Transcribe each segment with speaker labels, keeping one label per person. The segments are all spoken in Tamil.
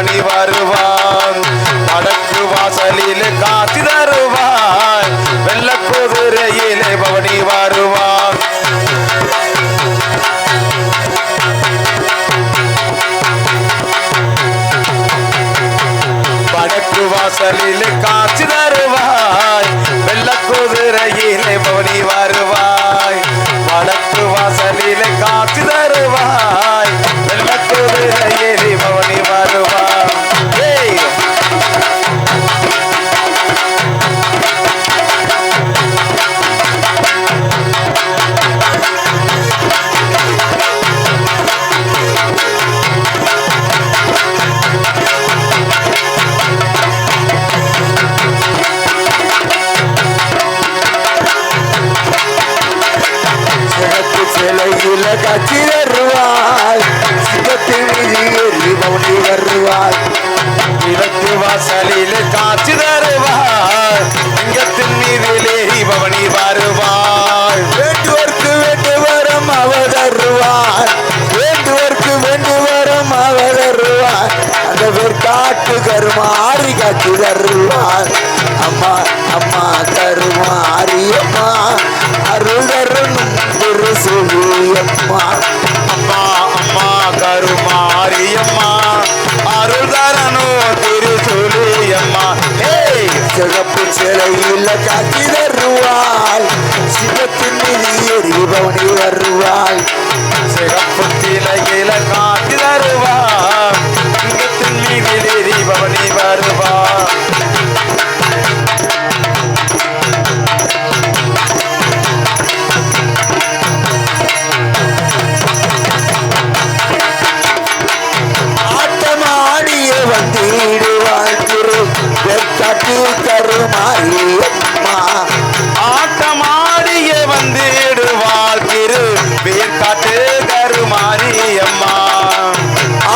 Speaker 1: பவனி வருவான் வடக்கு வாசலிலே காட்சி தருவாய் வெள்ள குதிரையிலே பவனி வருவான் வடக்கு வாசலிலே காட்சி தருவாய் வெள்ள குதிரையிலே பவனி வருவாய் வடக்கு வாசலிலே காட்சி தருவாய் வெள்ள குதிரையிலே பவனி வருவாய் காட்சி தருவாய் சிங்கத்தின் மீது ஏறி பவனி வருவாய் விளக்கு வாசலிலே காட்சி தருவாய் சிங்கத்தின் மீதிலே பவனி வருவாய் வேண்டுவர்க்கு வேண்டு வரம் அவர் தருவாய் வேண்டுவர்க்கு வேண்டு வரம் அவர் தருவாய் அந்த பேர் காட்டு கருமாறி காட்சி தருவாய் அம்மா அம்மா கருமாறி அம்மா அருள் தரணும் திரு சொல்லியம்மா அம்மா அம்மா கருமாரியம்மா அருள் தரணும் திரு சொல்லியம்மா சிறப்பு சிலையில் காட்சி தருவாய் சிவத்தின் மீது ஏறி பவனி வருவாய் சிறப்பு சிலையில் காட்சி தருவாய் சிவத்தின் மீது ஏறி பவனி வருவாய் கருமாரியம்மா ஆட்டமாடிய வந்திடுவாள் திரு வேற்காட்டு கருமாரியம்மா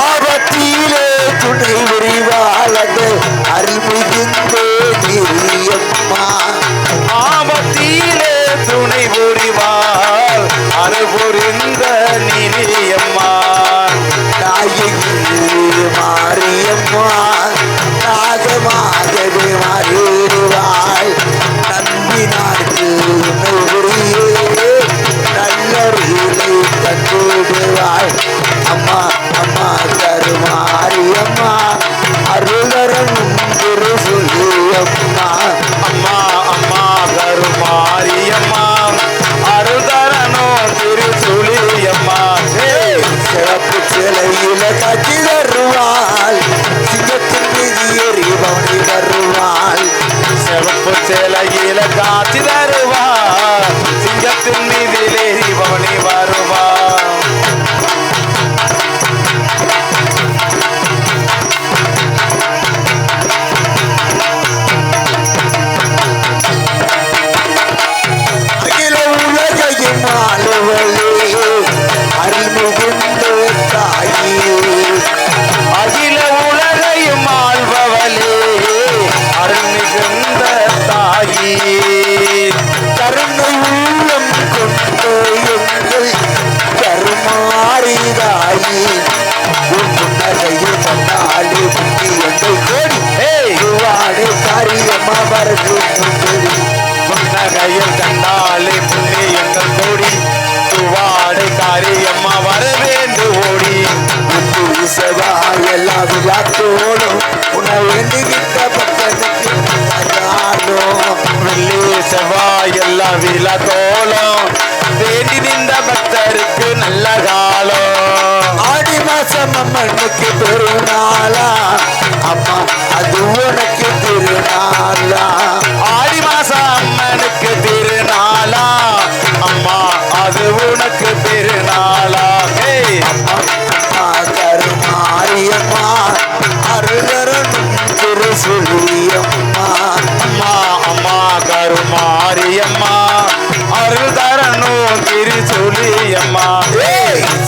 Speaker 1: ஆபத்திலே துணை புரிவாள் அது அருள்மிகுந்தே நீரியம்மா ஆபத்திலே துணை புரிவாள் அருள்புரிந்த நீரியம்மா மாரியம்மா நாகமாகவே மாறிடுவாய் நம்பினார்க்கு நல்லறிகளை தந்துடுவாய் அம்மா அம்மா கருமாரியம்மா அருளரணும் திரு சொல்லியம்மா அம்மா அம்மா கருமாரியம்மா அருளரணும் திரு சொல்லியம்மா சிறப்பு சிலையில காட்சி தருவாள் சிங்கத்தின் மீது ஏறி பவனி வருவாள் சிறப்பு சிலையில காட்சி தருவாள் சிங்கத்தின் மீது ஏறி பவனி வருவாள் அகில உலகையும் ஆளுவளே அருள்மிகுந்த தாயே அகில உலகையும் ஆள்பவளே அருள்மிகுந்த தாயே கருணை உள்ளம் கொண்ட எங்கள் கருமாறிதாயே புன்னகையில் கண்ணாலே புத்தி எங்கள் கோடி வாடு காரியமா வரது புன்னகையில் கண்ணாலே புண்ணி எங்கள் கோடி வாடு காரியம்மா வர வேண்டு ஓடி செவா எல்லா விழாத்தோடும் உன்னை வேண்டுகிட்ட பக்கத்துக்கு வெள்ளி செவ்வாய் எல்லா விழாத்தோளும் வேண்டி நின்ற பக்தருக்கு நல்ல காலம் ஆடி மாசம் அம்மனுக்கு பெருநாளா அம்மா அது உனக்கு திருநாளா ஆடி மாசம் அம்மனுக்கு திருநாளா அம்மா அது உனக்கு திருநாளா அம்மா அம்மா கருமாரியம்மா அருளரணும் திரு சொல்லியம்மா அம்மா அம்மா கருமாரியம்மா அருள் தரணும் திரு சொல்லியம்மா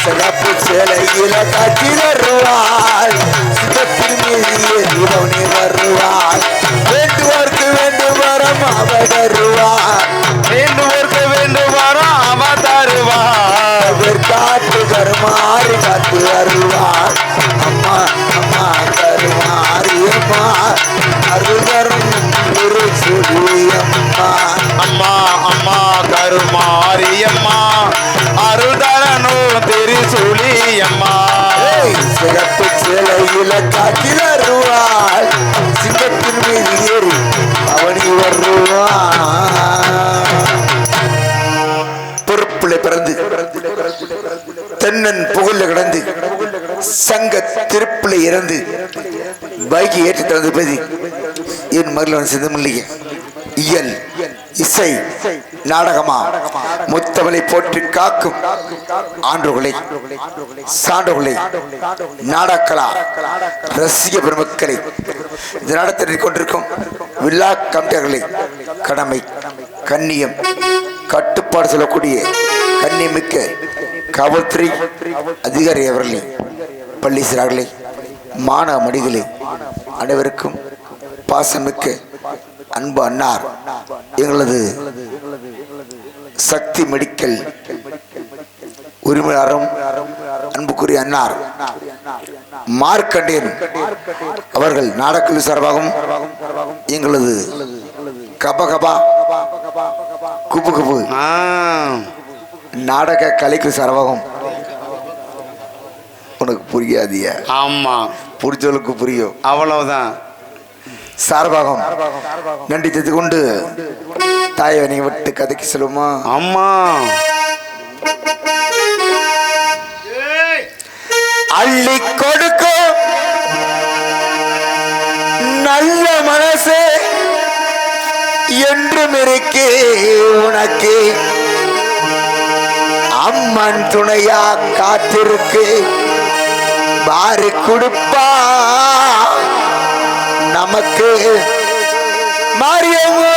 Speaker 1: சிறப்பு சிலையில காட்சி தருவாள் சிவத்தின் மீது ஏறி பவனி வருவாள் வேண்டுவோர்க்கு வேண்டு வரம் அவ தருவாள் வேண்டுவோர்க்கு வேண்டு வரம் அவ தருவாள் காட்டு கருமாறி காத்து வருவாள் அம்மா அம்மா கரு சிகப்பு சேலையில காட்சி தருவாள் சிங்கத்தின் மீது ஏறி அவனி வருவான் பொறுப்புல பிறந்து தென்னன் புகழ்ல கிடந்து சங்க திருப்பிள்ளை இறந்து பைக்கை ஏற்றி தந்து பதி என் மகளவன் சிந்தமில்லையே இயல் இசை நாடகமா முத்தவளை போற்றி காக்கும் ஆண்டுகளை சான்றுகளை நாடகலா ரசிக பெருமக்களை இந்த நாடகத்தை கொண்டிருக்கும் விழா கமிட்டியர்களை கடமை கண்ணியம் கட்டுப்பாடு சொல்லக்கூடிய கண்ணியமிக்க காவல்துறை அதிகாரி அவர்களே பள்ளி சிறார்களே மாணவ மடிகளே அனைவருக்கும் பாசமிக்க அன்பு அன்னார் எங்களது சக்தி மெடிக்கல் உரிமையாளரும் அன்புக்குரிய அன்னார் மார்க்கண்டேன் அவர்கள் நாடக்குழு சார்பாகவும் எங்களது கபகபா குபு குபு நாடக கலைக்கு சார்பாகவும் உனக்கு புரியாதியா? ஆமா, புரிஞ்சவளுக்கு புரியும், அவ்வளவுதான். சார்பாகம் நன்றி தெரிந்து கொண்டு தாயவனை விட்டு கதைக்கு சொல்லுமா? அம்மா அள்ளி கொடுக்கும் நல்ல மனசு என்றும் இருக்கே உனக்கு அம்மன் துணையா காத்திருக்கு பாரு கொடுப்பா நமக்கு மாரியம்மோ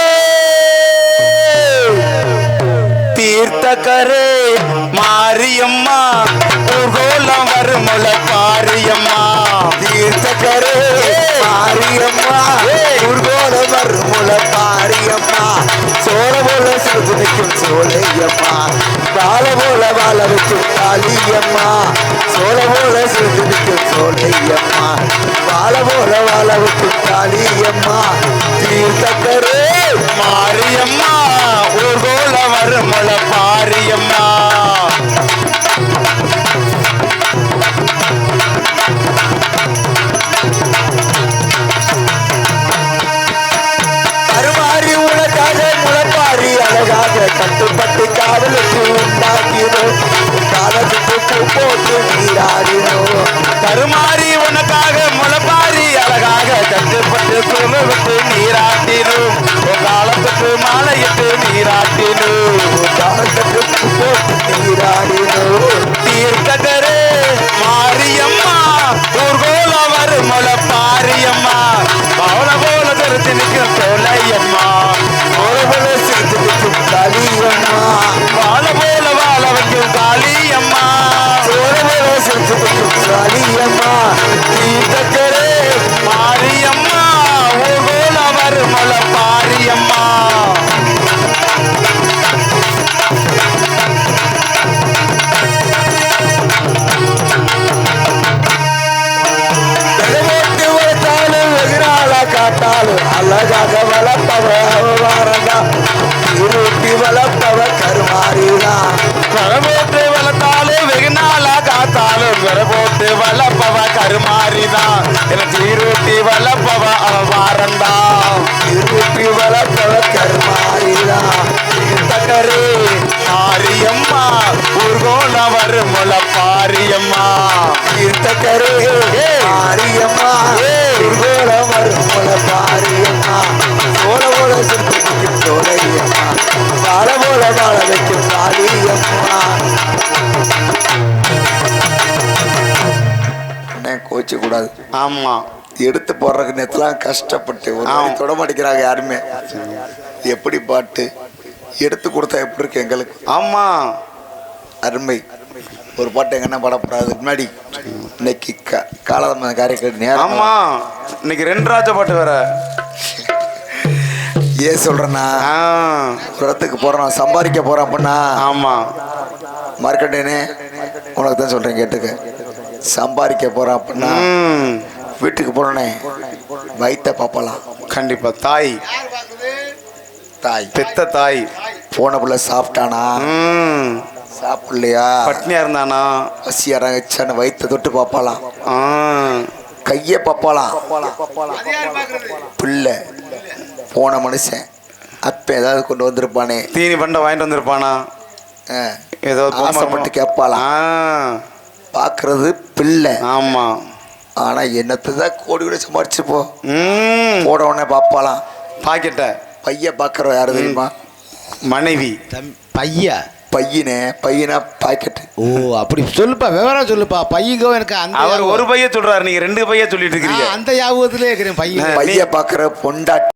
Speaker 1: தீர்த்தக்கரே மாரியம்மா ஊர்கோலம் வருமுல பாரியம்மா தீர்த்தக்கரே மாரியம்மா ஊர்கோலம் வருமுல பாரியம்மா சோழ போல சிறுது நிற்கும் சோழையம்மா பால போல வாழ வைக்கும் காளியம்மா சோழ போல சிறுது நிற்கும் சோழையம்மா பால போல வாழ வைக்கும் காளியம்மா தீர்த்தக்கரே மாரியம்மா ஊர்கோல வருமுல பாரியம்மா கருமாறி உனக்காக முளைப்பாரி அழகாக கட்டுப்பட்டு காதலுக்கு உண்டாக்கினோம் காலத்துக்கு பூ போட்டு நீராடினோம் கருமாறி உனக்காக முளைப்பாரி அழகாக கட்டுப்பட்டு சூழ விட்டு நீராட்டினோம் காலத்துக்கு மாலையிட்டு நீராட்டினோம் காலத்துக்கு பூ போட்டு நீராடினோம் தீர்த்தகரே மாரியம்மா ஊர்கோல வருமுல பாரியம்மா பவன போல தெரிஞ்சு நிற்கும் சோலையம்மா போல போல சிரித்து நிற்கும் காளியம்மா வாழ போல வாழ வைக்கும் காளியம்மா சோழ போல சிரித்து நிற்கும் காளியம்மா தீர்த்தகரே மாரியம்மா ஊர்கோல வருமுல பாரியம்மா காட்டாலும் அழகாக வளர்ப்பவ வாரதா இருட்டி வளர்ப்பவ கருமாறிதான் கரபோட்டு வளர்த்தாலும் வெகு நாளா காத்தாலும் கரபோட்டு வளர்ப்பவ கருமாறிதான் எனக்கு இருட்டி வளர்ப்பவ அவ வாரந்தான் இருட்டி வளர்ப்பவ கருமாறிதான் தக்கரே மாரியம்மா ஊர்கோல வருமுல பாரியம்மா தீர்த்தக்கரே மாரியம்மா ஊர்கோல வருமுல பாரியம்மா சோழ போல சிரிக்கும் சோழையம்மா வாழ போல வாழ வைக்கும் காளியம்மா கோச்சு கூடாது. ஆமா, எடுத்து போடுறதுக்கு நேரத்துலாம் கஷ்டப்பட்டு ஒரு தொட மாட்டேங்கிறாங்க யாருமே. எப்படி பாட்டு எடுத்து கொடுத்தா எப்படி இருக்கு எங்களுக்கு? ஆமா, அருமை. ஒரு பாட்டு எங்கன்னா பாடப்படாது முன்னாடி இன்னைக்கு காலதம காரியங்கள் நேரம். ஆமா, இன்னைக்கு 2 ராஜ பாட்டு வேற. ஏன் சொல்றேன்னா ஒரு இடத்துக்கு போறோம் சம்பாதிக்க போறோம் அப்படின்னா. ஆமா, மார்க்கெட்டேனே உனக்கு தான் சொல்றேன் கேட்டுக்க. சம்பாதிக்க போறோம் அப்படின்னா வீட்டுக்கு போனோன்னே வயிற்ற பாப்பலாம். கண்டிப்பா தாய் தாய் பெத்த தாய் போன புள்ள சாப்பிட்டானா சாப்பிடலையா,
Speaker 2: பட்னியா இருந்தானா,
Speaker 1: பசியாரங்கச்சான்னு வயிற்ற தொட்டு பார்ப்பாளாம், கையை பார்ப்பாளாம். பிள்ளை போன மனுஷன் அப்ப ஏதாவது கொண்டு வந்திருப்பானே,
Speaker 2: தீனி பண்ட வாங்கிட்டு வந்திருப்பானா, ஏதோ
Speaker 1: ஆசைப்பட்டு கேட்பாளாம். பார்க்கறது பிள்ளை.
Speaker 2: ஆமா.
Speaker 1: ஆனா என்னத்தான் கோடி கூட சம்பாரிச்சுப்போ போட உடனே பார்ப்பாளாம்
Speaker 2: பாக்கெட்ட.
Speaker 1: பைய பார்க்கற யாரு தெரியுமா?
Speaker 2: மனைவி.
Speaker 1: பையனா பாக்கெட்.
Speaker 3: ஓ அப்படி சொல்லுப்பா, விவரம் சொல்லுப்பா. பையங்க எனக்கு அந்த
Speaker 2: அவர் ஒரு பைய சொல்றாரு, நீங்க 2 பைய சொல்லிட்டு இருக்கீங்க.
Speaker 3: அந்த யாபகத்திலே இருக்கிறேன். பைய
Speaker 1: பார்க்கற பொண்டாட்டி